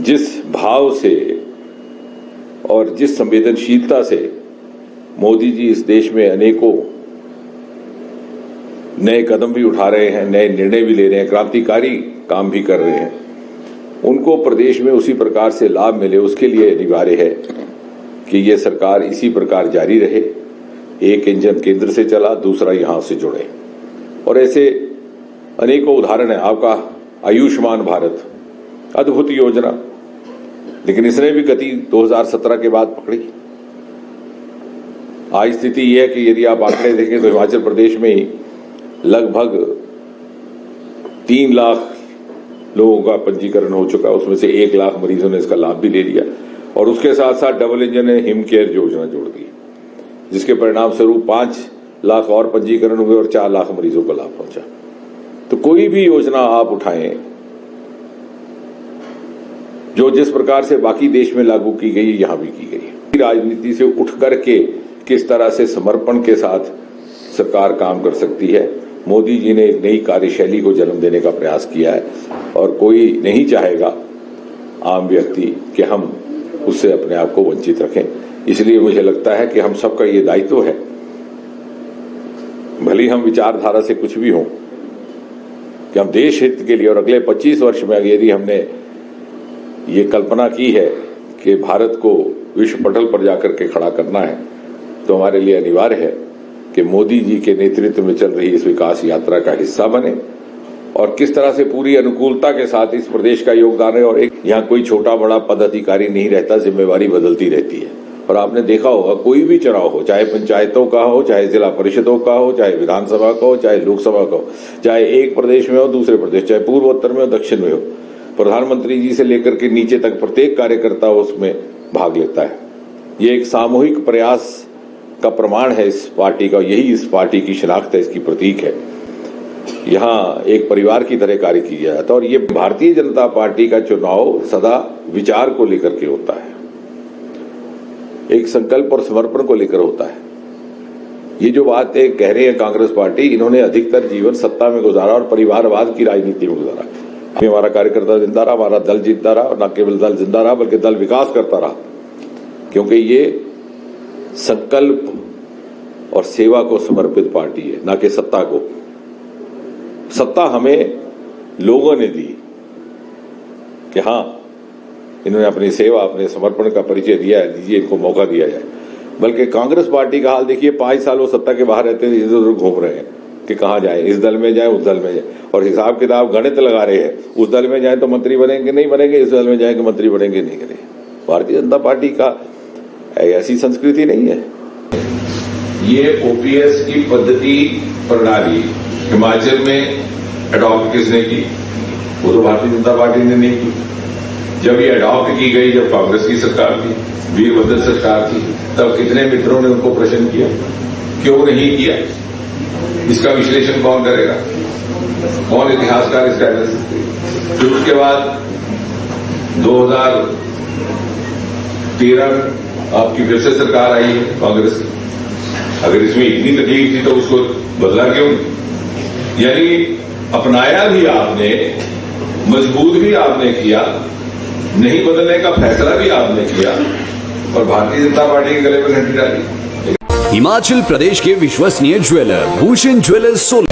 जिस भाव से और जिस संवेदनशीलता से मोदी जी इस देश में अनेकों नए कदम भी उठा रहे हैं, नए निर्णय भी ले रहे हैं, क्रांतिकारी काम भी कर रहे हैं, उनको प्रदेश में उसी प्रकार से लाभ मिले, उसके लिए अनिवार्य है कि ये सरकार इसी प्रकार जारी रहे। एक इंजन केंद्र से चला, दूसरा यहां से जुड़े। और ऐसे अनेकों उदाहरण है। आपका आयुष्मान भारत अद्भुत योजना, लेकिन इसने भी गति 2017 के बाद पकड़ी। आज स्थिति यह है कि यदि आप आंकड़े देखें तो हिमाचल प्रदेश में ही लगभग 3 लाख लोगों का पंजीकरण हो चुका है, उसमें से 1 लाख मरीजों ने इसका लाभ भी ले लिया। और उसके साथ साथ डबल इंजन ने हिम केयर योजना जोड़ दी, जिसके परिणाम स्वरूप 5 लाख और पंजीकरण हुए और 4 लाख मरीजों को लाभ पहुंचा। तो कोई भी योजना आप उठाएं जो जिस प्रकार से बाकी देश में लागू की गई है, यहां भी की गई है। राजनीति से उठ करके किस तरह से समर्पण के साथ सरकार काम कर सकती है, मोदी जी ने एक नई कार्यशैली को जन्म देने का प्रयास किया है। और कोई नहीं चाहेगा आम व्यक्ति कि हम उससे अपने आप को वंचित रखें। इसलिए मुझे लगता है कि हम सबका ये दायित्व है, भले हम विचारधारा से कुछ भी हों, कि हम देश हित के लिए और अगले 25 वर्ष में यदि हमने ये कल्पना की है कि भारत को विश्व पटल पर जाकर के खड़ा करना है, तो हमारे लिए अनिवार्य है कि मोदी जी के नेतृत्व में चल रही इस विकास यात्रा का हिस्सा बने। और किस तरह से पूरी अनुकूलता के साथ इस प्रदेश का योगदान है। और एक यहाँ कोई छोटा बड़ा पदाधिकारी नहीं रहता, जिम्मेवारी बदलती रहती है। और आपने देखा होगा कोई भी चुनाव हो, चाहे पंचायतों का हो, चाहे जिला परिषदों का हो, चाहे विधानसभा का हो, चाहे लोकसभा का हो, चाहे एक प्रदेश में हो दूसरे प्रदेश, चाहे पूर्वोत्तर में हो दक्षिण में हो, प्रधानमंत्री जी से लेकर के नीचे तक प्रत्येक कार्यकर्ता उसमें भाग लेता है। ये एक सामूहिक प्रयास का प्रमाण है इस पार्टी का, यही इस पार्टी की शिनाख्त है, इसकी प्रतीक है। यहाँ एक परिवार की तरह कार्य किया जाता है। और ये भारतीय जनता पार्टी का चुनाव सदा विचार को लेकर के होता है, एक संकल्प और समर्पण को लेकर होता है। ये जो बातें कह रहे हैं कांग्रेस पार्टी, इन्होंने अधिकतर जीवन सत्ता में गुजारा और परिवारवाद की राजनीति में गुजारा। हमारा कार्यकर्ता जिंदा रहा, हमारा दल जिंदा रहा, और न केवल दल जिंदा रहा बल्कि दल विकास करता रहा, क्योंकि ये संकल्प और सेवा को समर्पित पार्टी है, न कि सत्ता को। सत्ता हमें लोगों ने दी कि हाँ इन्होंने अपनी सेवा, अपने समर्पण का परिचय दिया है, दीजिए इनको मौका दिया जाए। बल्कि कांग्रेस पार्टी का हाल देखिए, 5 साल वो सत्ता के बाहर रहते हैं, इधर उधर घूम रहे हैं कि कहां जाए, इस दल में जाए, उस दल में जाए, और हिसाब किताब गणित लगा रहे हैं। उस दल में जाए तो मंत्री बनेंगे नहीं बनेंगे, इस दल में जाएंगे मंत्री बनेंगे नहीं बनेंगे। भारतीय जनता पार्टी का ऐसी संस्कृति नहीं है। ये ओपीएस की पद्धति प्रणाली हिमाचल में अडॉप्ट किसने की? वो तो भारतीय जनता पार्टी ने नहीं की। जब ये अडॉप्ट की गई, जब कांग्रेस की सरकार थी, वीरभद्र सरकार थी, तब कितने मित्रों ने उनको प्रश्न किया, क्यों नहीं किया? इसका विश्लेषण कौन करेगा? कौन इतिहासकार इसका एनालिसिस करेगा? फिर उसके बाद 2013 आपकी फिर से सरकार आई है कांग्रेस की। अगर इसमें इतनी तकलीफ थी तो उसको बदला क्यों? यानी अपनाया भी आपने, मजबूत भी आपने किया, नहीं बदलने का फैसला भी आपने किया, और भारतीय जनता पार्टी के गले पर घंटी डाली। हिमाचल प्रदेश के विश्वसनीय ज्वेलर भूषण ज्वेलर्स सोलन।